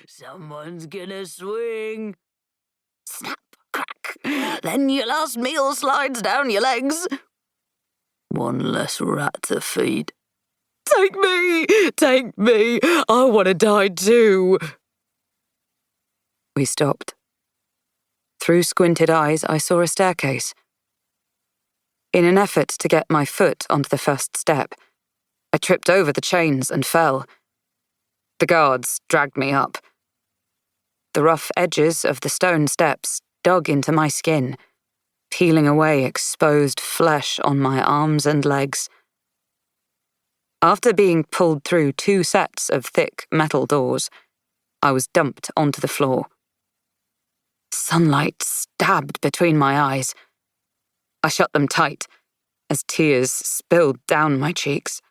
Someone's gonna swing. Snap, crack. Then your last meal slides down your legs. One less rat to feed. Take me! Take me! I want to die too! We stopped. Through squinted eyes, I saw a staircase. In an effort to get my foot onto the first step, I tripped over the chains and fell. The guards dragged me up. The rough edges of the stone steps dug into my skin, peeling away exposed flesh on my arms and legs. After being pulled through 2 sets of thick metal doors, I was dumped onto the floor. Sunlight stabbed between my eyes. I shut them tight as tears spilled down my cheeks.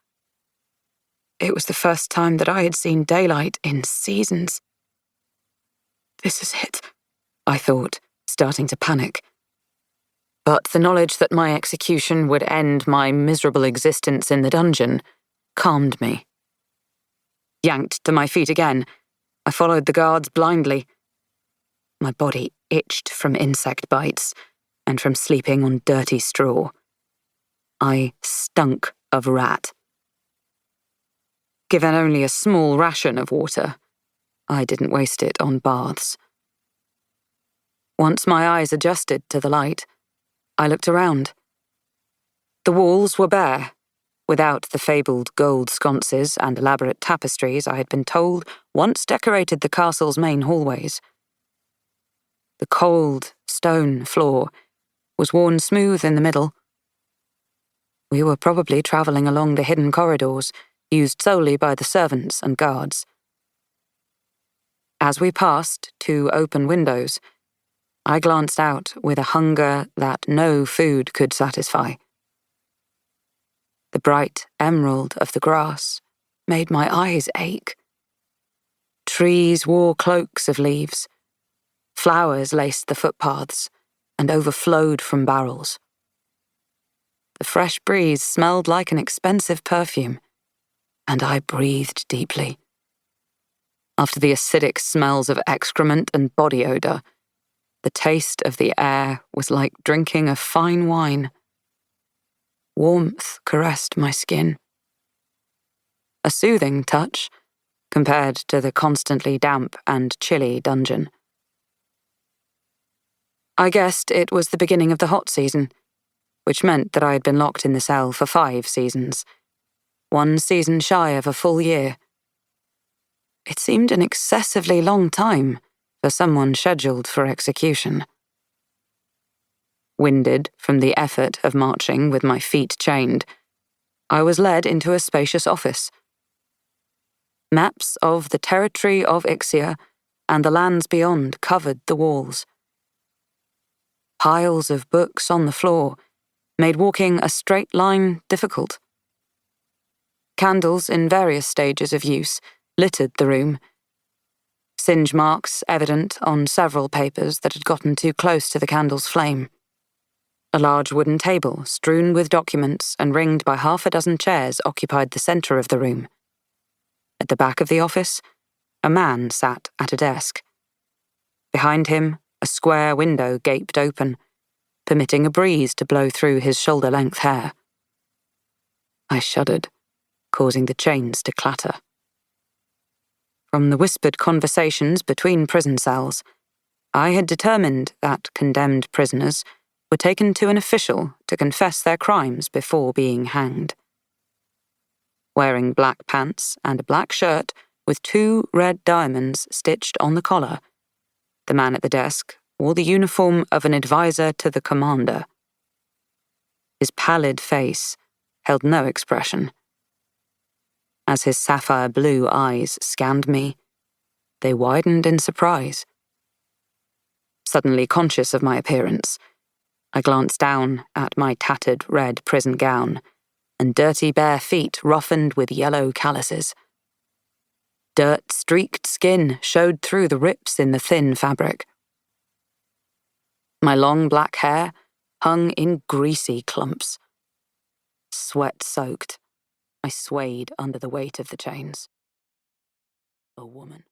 It was the first time that I had seen daylight in seasons. This is it, I thought, starting to panic. But the knowledge that my execution would end my miserable existence in the dungeon calmed me. Yanked to my feet again, I followed the guards blindly. My body itched from insect bites and from sleeping on dirty straw. I stunk of rat. Given only a small ration of water, I didn't waste it on baths. Once my eyes adjusted to the light, I looked around. The walls were bare, without the fabled gold sconces and elaborate tapestries I had been told once decorated the castle's main hallways. The cold stone floor was worn smooth in the middle. We were probably travelling along the hidden corridors, used solely by the servants and guards. As we passed 2 open windows, I glanced out with a hunger that no food could satisfy. The bright emerald of the grass made my eyes ache. Trees wore cloaks of leaves. Flowers laced the footpaths and overflowed from barrels. The fresh breeze smelled like an expensive perfume, and I breathed deeply. After the acidic smells of excrement and body odour, the taste of the air was like drinking a fine wine. Warmth caressed my skin. A soothing touch compared to the constantly damp and chilly dungeon. I guessed it was the beginning of the hot season, which meant that I had been locked in the cell for 5 seasons, 1 season shy of a full year. It seemed an excessively long time for someone scheduled for execution. Winded from the effort of marching with my feet chained, I was led into a spacious office. Maps of the territory of Ixia and the lands beyond covered the walls. Piles of books on the floor made walking a straight line difficult. Candles in various stages of use littered the room, singe marks evident on several papers that had gotten too close to the candle's flame. A large wooden table, strewn with documents and ringed by 6 chairs, occupied the centre of the room. At the back of the office, a man sat at a desk. Behind him, a square window gaped open, permitting a breeze to blow through his shoulder-length hair. I shuddered, causing the chains to clatter. From the whispered conversations between prison cells, I had determined that condemned prisoners were taken to an official to confess their crimes before being hanged. Wearing black pants and a black shirt with 2 red diamonds stitched on the collar, the man at the desk wore the uniform of an advisor to the commander. His pallid face held no expression. As his sapphire blue eyes scanned me, they widened in surprise. Suddenly conscious of my appearance, I glanced down at my tattered red prison gown and dirty bare feet roughened with yellow calluses. Dirt-streaked skin showed through the rips in the thin fabric. My long black hair hung in greasy clumps. Sweat-soaked, I swayed under the weight of the chains. A woman.